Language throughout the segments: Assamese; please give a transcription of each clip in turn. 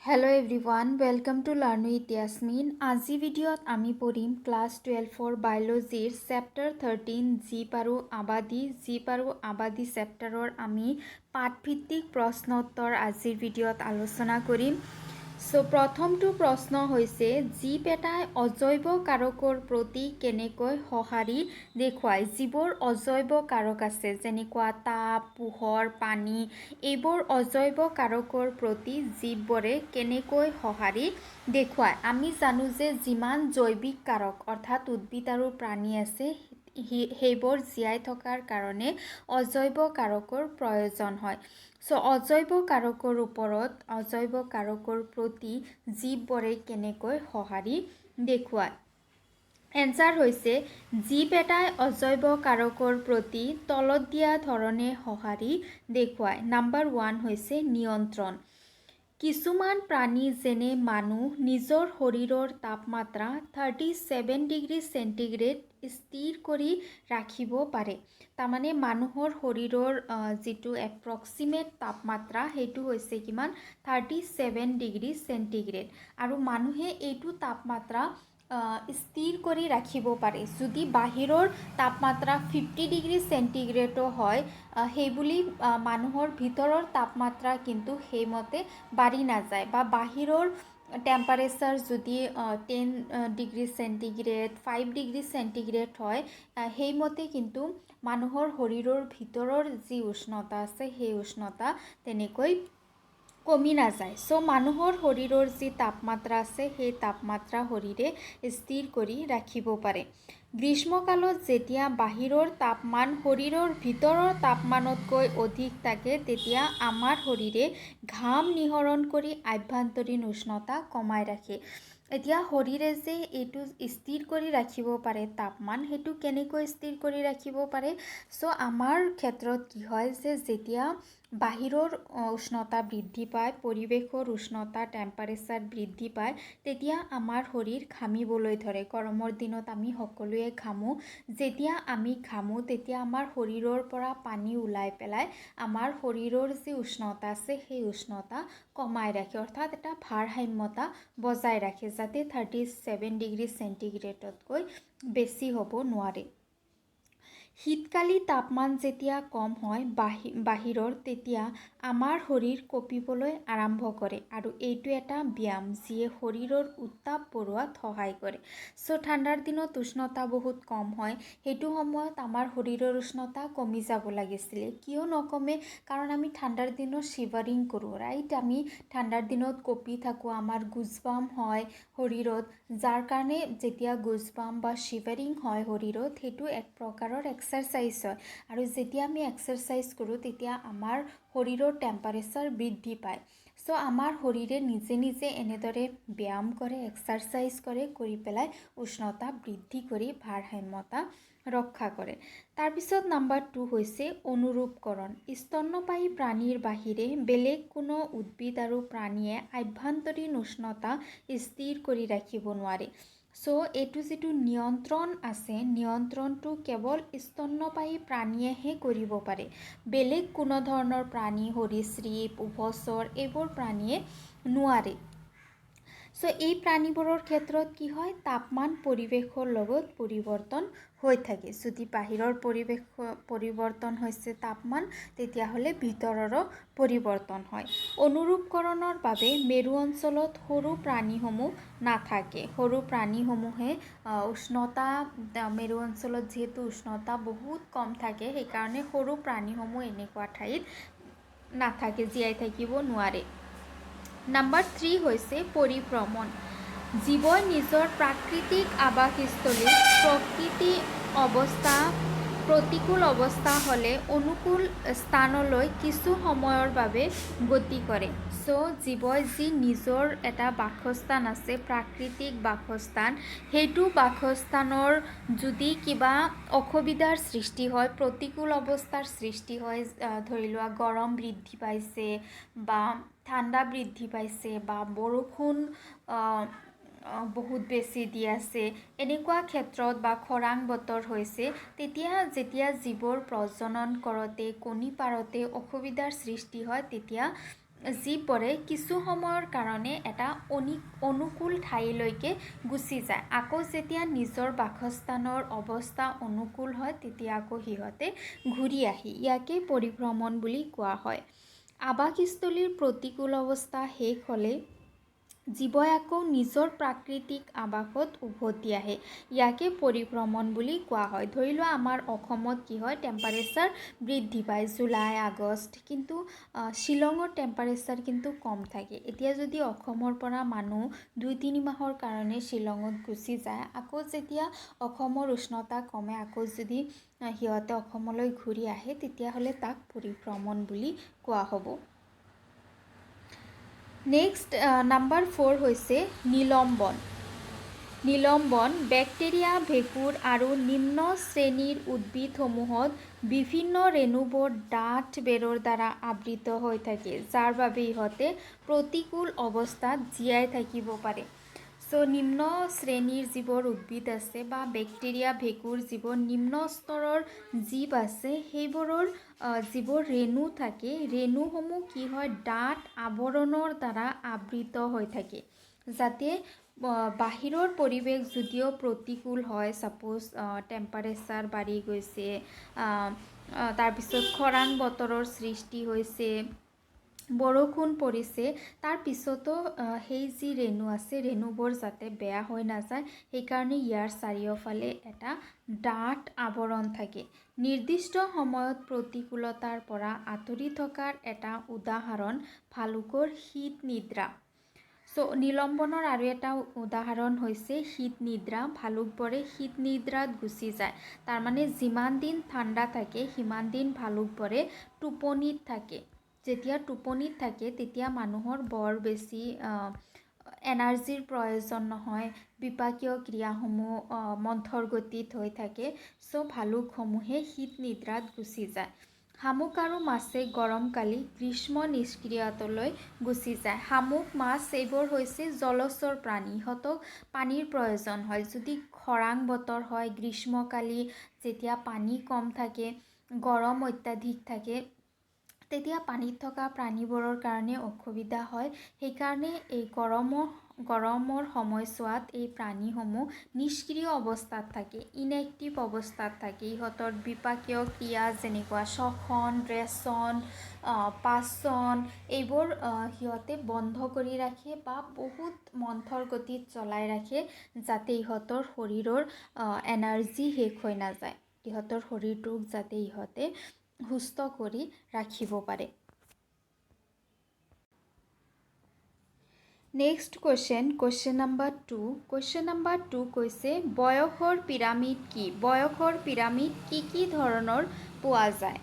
Hello everyone, welcome to Learn with Yasmin. আজি ভিডিঅ'ত আমি পঢ়িম ক্লাছ 12 বায়োলজিৰ চেপ্টাৰ 13 জীৱ আৰু আবাদী চেপ্টাৰৰ আমি পাঠভিত্তিক প্ৰশ্নোত্তৰ আজিৰ ভিডিঅ'ত আলোচনা কৰিম। সো প্ৰথমটো প্ৰশ্ন হৈছে জীৱ এটাই অজৈব কাৰকৰ প্ৰতি কেনেকৈ সঁহাৰি দেখুৱায়। যিবোৰ অজৈব কাৰক আছে যেনেকুৱা তাপ, পোহৰ, পানী, এইবোৰ অজৈব কাৰকৰ প্ৰতি জীৱবোৰে কেনেকৈ সঁহাৰি দেখুৱায়। আমি জানো যে যিমান জৈৱিক কাৰক অৰ্থাৎ উদ্ভিদ আৰু প্ৰাণী আছে সেইবোৰ জীয়াই থকাৰ কাৰণে অজৈব কাৰকৰ প্ৰয়োজন হয়। সো অজৈব কাৰকৰ প্ৰতি জীৱবোৰে কেনেকৈ সঁহাৰি দেখুৱায়। এনসাৰ হৈছে জীৱ এটাই অজৈব কাৰকৰ প্ৰতি তলত দিয়া ধৰণে সঁহাৰি দেখুৱায়। নাম্বাৰ 1 হৈছে নিয়ন্ত্ৰণ। কিছুমান প্ৰাণী যেনে মানুহ নিজৰ শৰীৰৰ তাপমাত্ৰা 37 ডিগ্ৰী চেণ্টিগ্ৰেড স্থিৰ কৰি ৰাখিব পাৰে। তাৰমানে মানুহৰ শৰীৰৰ যিটো এপ্ৰক্সিমেট তাপমাত্ৰা সেইটো হৈছে কিমান 37 ডিগ্ৰী চেণ্টিগ্ৰেড আৰু মানুহে এইটো তাপমাত্ৰা স্থিৰ কৰি ৰাখিব পাৰে। যদি বাহিৰৰ তাপমাত্ৰা 50 ডিগ্ৰী চেণ্টিগ্ৰেডো হয় সেইবুলি মানুহৰ ভিতৰৰ তাপমাত্ৰা কিন্তু সেইমতে বাঢ়ি নাযায় বা বাহিৰৰ টেম্পাৰেচাৰ যদি 10 ডিগ্ৰী চেণ্টিগ্ৰেড 5 ডিগ্ৰী চেণ্টিগ্ৰেড হয় সেইমতে কিন্তু মানুহৰ শৰীৰৰ ভিতৰৰ যি উষ্ণতা আছে সেই উষ্ণতা তেনেকৈ কমি নাযায়। সো মানুহৰ শৰীৰৰ যি তাপমাত্ৰা আছে সেই তাপমাত্ৰা শৰীৰে স্থিৰ কৰি ৰাখিব পাৰে। গ্ৰীষ্মকালত যেতিয়া বাহিৰৰ তাপমান শৰীৰৰ ভিতৰৰ তাপমানতকৈ অধিক থাকে তেতিয়া আমাৰ শৰীৰে ঘাম নিঃসৰণ কৰি আভ্যন্তৰীণ উষ্ণতা কমাই ৰাখে। এতিয়া শৰীৰে যে এইটো স্থিৰ কৰি ৰাখিব পাৰে তাপমান, সেইটো কেনেকৈ স্থিৰ কৰি ৰাখিব পাৰে। সো আমাৰ ক্ষেত্ৰত কি হয় যে যেতিয়া বাহিৰৰ উষ্ণতা বৃদ্ধি পায়, পৰিৱেশৰ উষ্ণতা টেম্পাৰেচাৰ বৃদ্ধি পায়, তেতিয়া আমাৰ শৰীৰ ঘামিবলৈ ধৰে। গৰমৰ দিনত আমি সকলোৱে ঘামো। যেতিয়া আমি ঘামো তেতিয়া আমাৰ শৰীৰৰ পৰা পানী ওলাই পেলাই আমাৰ শৰীৰৰ যি উষ্ণতা আছে সেই উষ্ণতা কমাই ৰাখে, অৰ্থাৎ এটা ভাৰসাম্যতা বজাই ৰাখে যাতে 37 ডিগ্ৰী চেণ্টিগ্ৰেডতকৈ বেছি হ'ব নোৱাৰে। শীতকালি তাপমান যেতিয়া কম হয় বাহিৰৰ তেতিয়া আমাৰ শৰীৰ কঁপিবলৈ আৰম্ভ কৰে আৰু এইটো এটা ব্যায়াম যিয়ে শৰীৰৰ উত্তাপ বঢ়োৱাত সহায় কৰে। সো ঠাণ্ডাৰ দিনত উষ্ণতা বহুত কম হয়, সেইটো সময়ত আমাৰ শৰীৰৰ উষ্ণতা কমি যাব লাগিছিলে। কিয় নকমে? কাৰণ আমি ঠাণ্ডাৰ দিনত শিভাৰিং কৰোঁ, ৰাইট? আমি ঠাণ্ডাৰ দিনত কঁপি থাকোঁ, আমাৰ গুজবাম হয় শৰীৰত, যাৰ কাৰণে যেতিয়া গুজবাম বা শিভাৰিং হয় শৰীৰত সেইটো এক প্ৰকাৰৰ এক্সাৰচাইজ হয় আৰু যেতিয়া আমি এক্সাৰচাইজ কৰোঁ তেতিয়া আমাৰ শৰীৰৰ টেম্পাৰেচাৰ বৃদ্ধি পায়। সো আমাৰ শৰীৰে নিজে নিজে এনেদৰে ব্যায়াম কৰে, এক্সাৰচাইজ কৰে, কৰি পেলাই উষ্ণতা বৃদ্ধি কৰি ভাৰসাম্যতা ৰক্ষা কৰে। তাৰপিছত নাম্বাৰ 2 হৈছে অনুৰূপকৰণ। স্তন্যপায়ী প্ৰাণীৰ বাহিৰে বেলেগ কোনো উদ্ভিদ আৰু প্ৰাণীয়ে আভ্যন্তৰীণ উষ্ণতা স্থিৰ কৰি ৰাখিব নোৱাৰে। সো এইটো যিটো নিয়ন্ত্ৰণ আছে, নিয়ন্ত্ৰণটো কেৱল স্তন্যপায়ী প্ৰাণীয়েহে কৰিব পাৰে। বেলেগ কোনো ধৰণৰ প্ৰাণী, সৰীসৃপ, উভচৰ এইবোৰ প্ৰাণীয়ে নোৱাৰে। সো এই প্ৰাণীবোৰৰ ক্ষেত্ৰত কি হয়, তাপমান পৰিৱেশৰ লগত পৰিৱৰ্তন হৈ থাকে। যদি বাহিৰৰ পৰিৱেশ পৰিৱৰ্তন হৈছে তাপমান, তেতিয়াহ'লে ভিতৰৰো পৰিৱৰ্তন হয়। অনুৰূপকৰণৰ বাবে মেৰু অঞ্চলত সৰু প্ৰাণীসমূহ নাথাকে। সৰু প্ৰাণীসমূহে উষ্ণতা মেৰু অঞ্চলত যিহেতু উষ্ণতা বহুত কম থাকে সেইকাৰণে সৰু প্ৰাণীসমূহ এনেকুৱা ঠাইত নাথাকে, জীয়াই থাকিব নোৱাৰে। নাম্বাৰ 3 হৈছে পৰিভ্ৰমণ। জীৱই নিজৰ প্ৰাকৃতিক আৱাসস্থলীত প্ৰতিকূল অৱস্থা হ'লে অনুকূল স্থানলৈ কিছু সময়ৰ বাবে গতি কৰে। সো জীৱই যি নিজৰ এটা বাসস্থান আছে, প্ৰাকৃতিক বাসস্থান, সেইটো বাসস্থানৰ যদি কিবা অসুবিধাৰ সৃষ্টি হয়, প্ৰতিকূল অৱস্থাৰ সৃষ্টি হয়, ধৰি লোৱা গৰম বৃদ্ধি পাইছে বা ঠাণ্ডা বৃদ্ধি পাইছে বা বৰষুণ বহুত বেছি দি আছে, এনেকুৱা ক্ষেত্ৰত বা খৰাং বতৰ হৈছে, যেতিয়া জীৱৰ প্ৰজনন কৰোঁতে কণী পাৰোঁতে অসুবিধাৰ সৃষ্টি হয় তেতিয়া জীববোৰে কিছু সময়ৰ কাৰণে এটা অনুকূল ঠাইলৈকে গুচি যায়। আকৌ যেতিয়া নিজৰ বাসস্থানৰ অৱস্থা অনুকূল হয় তেতিয়া আকৌ সিহঁতে ঘূৰি আহি ইয়াকে পৰিভ্ৰমণ বুলি কোৱা হয়। আৱাসস্থলীৰ প্ৰতিকূল অৱস্থা শেষ হ'লে জীৱই আকৌ নিজৰ প্ৰাকৃতিক আৱাসত উভতি আহে, ইয়াকে পৰিভ্ৰমণ বুলি কোৱা হয়। ধৰি লোৱা আমাৰ অসমত কি হয়, টেম্পাৰেচাৰ বৃদ্ধি পায় জুলাই আগষ্ট, কিন্তু শ্বিলঙৰ টেম্পাৰেচাৰ কিন্তু কম থাকে। এতিয়া যদি অসমৰ পৰা মানুহ 2-3 মাহৰ কাৰণে শ্বিলঙত গুচি যায়, আকৌ যেতিয়া অসমৰ উষ্ণতা কমে আকৌ যদি সিহঁতে অসমলৈ ঘূৰি আহে তেতিয়াহ'লে তাক পৰিভ্ৰমণ বুলি কোৱা হ'ব। নেক্সট নাম্বাৰ 4 হৈছে নিলম্বন। নিলম্বন বেক্টেৰিয়া, ভেঁকুৰ আৰু নিম্ন শ্ৰেণীৰ উদ্ভিদসমূহত বিভিন্ন ৰেণুবোৰ ডাঠ বেৰৰ দ্বাৰা আবৃত হৈ থাকে, যাৰ বাবে ইহঁতে প্ৰতিকূল অৱস্থাত জীয়াই থাকিব পাৰে। নিম্ন শ্ৰেণীৰ যিবোৰ উদ্ভিদ আছে বা বেক্টেৰিয়া, ভেঁকুৰ যিবোৰ নিম্ন স্তৰৰ জীৱ আছে, সেইবোৰৰ যিবোৰ ৰেণু থাকে, ৰেণুসমূহ কি হয়, ডাঠ আৱৰণৰ দ্বাৰা আবৃত হৈ থাকে, যাতে বাহিৰৰ পৰিৱেশ যদিও প্ৰতিকূল হয়, ছাপ'জ টেম্পাৰেচাৰ বাঢ়ি গৈছে, তাৰপিছত খৰাং বতৰৰ সৃষ্টি হৈছে, বৰষুণ পৰিছে, তাৰ পিছতো সেই যি ৰেণু আছে ৰেণুবোৰ যাতে বেয়া হৈ নাযায়, সেইকাৰণে ইয়াৰ চাৰিওফালে এটা ডাঠ আৱৰণ থাকে। নিৰ্দিষ্ট সময়ত প্ৰতিকূলতাৰ পৰা আঁতৰি থকাৰ এটা উদাহৰণ ভালুকৰ শীত নিদ্ৰা। নিলম্বনৰ আৰু এটা উদাহৰণ হৈছে শীত নিদ্ৰা। ভালুকবোৰে শীত নিদ্ৰাত গুচি যায়, তাৰমানে যিমান দিন ঠাণ্ডা থাকে সিমান দিন ভালুকবোৰে টোপনিত থাকে। যেতিয়া টোপনিত থাকে তেতিয়া মানুহৰ বৰ বেছি এনাৰ্জিৰ প্ৰয়োজন নহয়, বিপাকীয় ক্ৰিয়াসমূহ মন্থৰ গতিত হৈ থাকে, ভালুকসমূহে শীত নিদ্ৰাত গুচি যায়। শামুক আৰু মাছে গৰমকালি গ্ৰীষ্ম নিষ্ক্ৰিয়তালৈ গুচি যায়। শামুক, মাছ এইবোৰ হৈছে জলচৰ প্ৰাণী, ইহঁতক পানীৰ প্ৰয়োজন হয়। যদি খৰাং বতৰ হয়, গ্ৰীষ্মকালি যেতিয়া পানী কম থাকে, গৰম অত্যাধিক থাকে, তেতিয়া পানীত থকা প্ৰাণীবোৰৰ কাৰণে অসুবিধা হয়। সেইকাৰণে এই গৰমৰ সময়ছোৱাত এই প্ৰাণীসমূহ নিষ্ক্ৰিয় অৱস্থাত থাকে, ইনএক্টিভ অৱস্থাত থাকে। ইহঁতৰ বিপাকীয় ক্ৰিয়া যেনেকুৱা শ্বসন, ৰেচন, পাচন এইবোৰ সিহঁতে বন্ধ কৰি ৰাখে বা বহুত মন্থৰ গতিত চলাই ৰাখে, যাতে ইহঁতৰ শৰীৰৰ এনাৰ্জি শেষ হৈ নাযায়, ইহঁতৰ শৰীৰটোক যাতে ইহঁতে সুস্থ কৰি ৰাখিব পাৰে। Next question number 2। Question number 2 কৈছে বয়সৰ পিৰামিড কি? বয়সৰ পিৰামিড কি ধৰণৰ পোৱা যায়?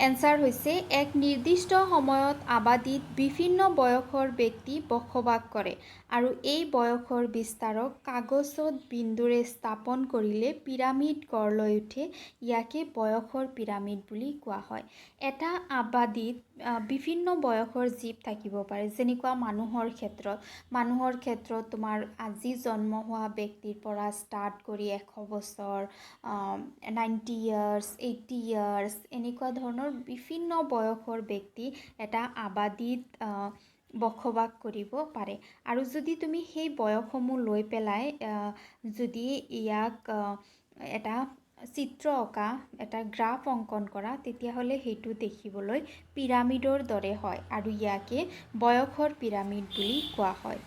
এনচাৰ হৈছে এক নিৰ্দিষ্ট সময়ত আবাদীত বিভিন্ন বয়সৰ ব্যক্তি বসবাস কৰে আৰু এই বয়সৰ বিস্তাৰক কাগজত বিন্দুৰে স্থাপন কৰিলে পিৰামিড গঢ় লৈ উঠে, ইয়াকে বয়সৰ পিৰামিড বুলি কোৱা হয়। এটা আবাদীত বিভিন্ন বয়সৰ জীৱ থাকিব পাৰে, যেনেকুৱা মানুহৰ ক্ষেত্ৰত তোমাৰ আজি জন্ম হোৱা ব্যক্তিৰ পৰা ষ্টাৰ্ট কৰি 100 বছৰ, 90 ইয়াৰ্ছ, 80 ইয়াৰ্ছ, এনেকুৱা ধৰণৰ বিভিন্ন বয়সৰ ব্যক্তি এটা আবাদীত বসবাস কৰিব পাৰে। আৰু যদি তুমি সেই বয়সসমূহ লৈ পেলাই যদি ইয়াক এটা চিত্ৰ অঁকা, এটা গ্ৰাফ অংকন কৰা, তেতিয়াহ'লে সেইটো দেখিবলৈ পিৰামিডৰ দৰে হয় আৰু ইয়াকে বয়সৰ পিৰামিড বুলি কোৱা হয়।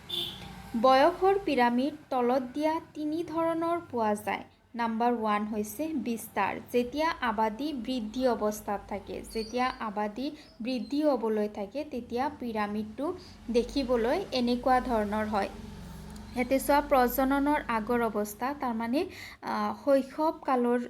বয়সৰ পিৰামিড তলত দিয়া 3 ধৰণৰ পোৱা যায়। নাম্বাৰ 1 হৈছে বিস্তাৰ। যেতিয়া আবাদী বৃদ্ধি অৱস্থাত থাকে, যেতিয়া আবাদী বৃদ্ধি হ'বলৈ থাকে, তেতিয়া পিৰামিডটো দেখিবলৈ এনেকুৱা ধৰণৰ হয়। ইয়াতে চোৱা, প্ৰজননৰ আগৰ অৱস্থা, তাৰমানে শৈশৱ কালৰ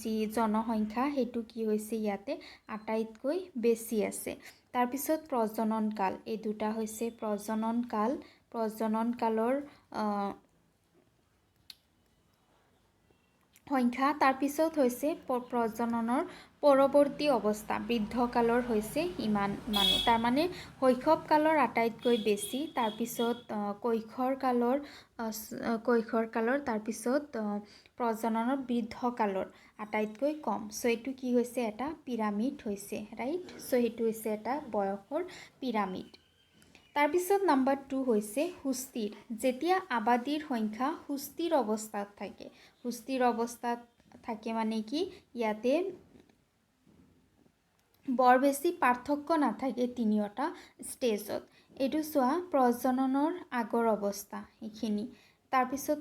যি জনসংখ্যা সেইটো কি হৈছে ইয়াতে আটাইতকৈ বেছি আছে। তাৰপিছত প্ৰজনন কাল, এই দুটা হৈছে প্ৰজনন কালৰ সংখ্যা। তাৰপিছত হৈছে প্ৰজননৰ পৰৱৰ্তী অৱস্থা, বৃদ্ধকালৰ হৈছে ইমান মানুহ, তাৰমানে শৈশৱ কালৰ আটাইতকৈ বেছি, তাৰপিছত কৈশোৰ কালৰ, তাৰপিছত প্ৰজননৰ বৃদ্ধকালৰ আটাইতকৈ কম। সো এইটো কি হৈছে এটা পিৰামিড হৈছে, ৰাইট। সো এইটো হৈছে এটা বয়সৰ পিৰামিড। তাৰপিছত নাম্বাৰ 2 হৈছে সুস্থিৰ। যেতিয়া আবাদীৰ সংখ্যা সুস্থিৰ অৱস্থাত থাকে, সুস্থিৰ অৱস্থাত থাকে মানে কি ইয়াতে বৰ বেছি পাৰ্থক্য নাথাকে তিনিওটা ষ্টেজত। এইটো চোৱা প্ৰজননৰ আগৰ অৱস্থা এইখিনি, তাৰপিছত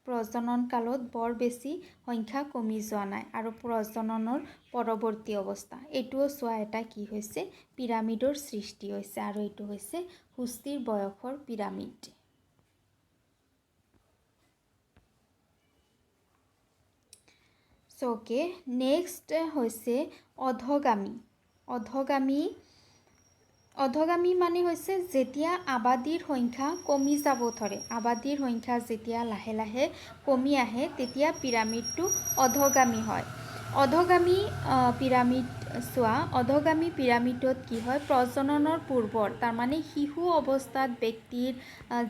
প্ৰজনন কালত বৰ বেছি সংখ্যা কমি যোৱা নাই, আৰু প্ৰজননৰ পৰৱৰ্তী অৱস্থা এইটোও চোৱা এটা কি হৈছে পিৰামিডৰ সৃষ্টি হৈছে, আৰু এইটো হৈছে সুস্থিৰ বয়সৰ পিৰামিড। ওকে, নেক্সট হৈছে অধগামী। অধগামী মানে হৈছে যেতিয়া আবাদীৰ সংখ্যা কমি যাব ধৰে, আবাদীৰ সংখ্যা যেতিয়া লাহে লাহে কমি আহে তেতিয়া পিৰামিডটো অধগামী হয়। অধগামী পিৰামিড চোৱা, অধগামী পিৰামিডত কি হয় প্ৰজননৰ পূৰ্বৰ তাৰমানে শিশু অৱস্থাত ব্যক্তিৰ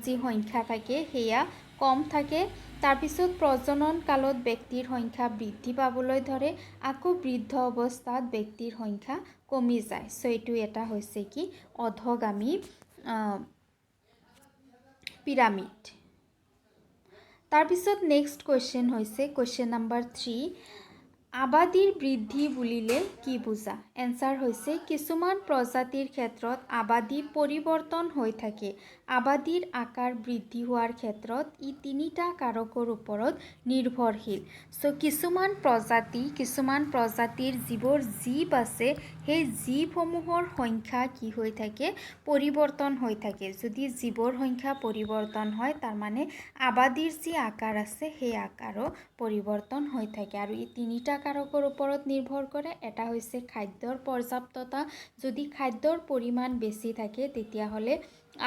যি সংখ্যা থাকে সেয়া কম থাকে, তাৰপিছত প্ৰজনন কালত ব্যক্তিৰ সংখ্যা বৃদ্ধি পাবলৈ ধৰে, আকৌ বৃদ্ধ অৱস্থাত ব্যক্তিৰ সংখ্যা কমি যায়। সো এইটো এটা হৈছে কি অধগামী পিৰামিড। তাৰপিছত নেক্সট কুৱেশ্যন হৈছে কুৱেশ্যন নাম্বাৰ 3, আবাদীৰ বৃদ্ধি বুলিলে কি বুজা? এনসাৰ হৈছে কিছুমান প্ৰজাতিৰ ক্ষেত্ৰত আবাদী পৰিৱৰ্তন হৈ থাকে। আবাদীৰ আকাৰ বৃদ্ধি হোৱাৰ ক্ষেত্ৰত ই তিনিটা কাৰকৰ ওপৰত নিৰ্ভৰশীল। সো কিছুমান প্ৰজাতিৰ যিবোৰ জীৱ আছে সেই জীৱসমূহৰ সংখ্যা কি হৈ থাকে পৰিৱৰ্তন হৈ থাকে। যদি জীৱৰ সংখ্যা পৰিৱৰ্তন হয় তাৰমানে আবাদীৰ যি আকাৰ আছে সেই আকাৰো পৰিৱৰ্তন হৈ থাকে, আৰু ই তিনিটা কাৰকৰ ওপৰত নিৰ্ভৰ কৰে। এটা হৈছে খাদ্যৰ পৰ্যাপ্ততা, যদি খাদ্যৰ পৰিমাণ বেছি থাকে তেতিয়াহ'লে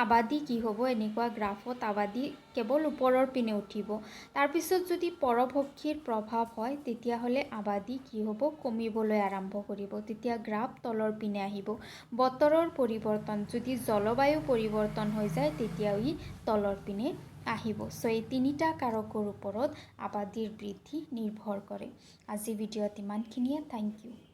আবাদী কি হ'ব এনেকুৱা গ্ৰাফত আবাদী কেৱল ওপৰৰ পিনে উঠিব। তাৰপিছত যদি পৰভক্ষীৰ প্ৰভাৱ হয় তেতিয়াহ'লে আবাদী কি হ'ব কমিবলৈ আৰম্ভ কৰিব, তেতিয়া গ্ৰাফ তলৰ পিনে আহিব। বতৰৰ পৰিৱৰ্তন, যদি জলবায়ু পৰিৱৰ্তন হৈ যায় তেতিয়াও ই তলৰ পিনে আহিব। সো এই তিনিটা কাৰকৰ ওপৰত আবাদীৰ বৃদ্ধি নিৰ্ভৰ কৰে। আজি ভিডিঅ'ত ইমানখিনিয়ে, থেংক ইউ।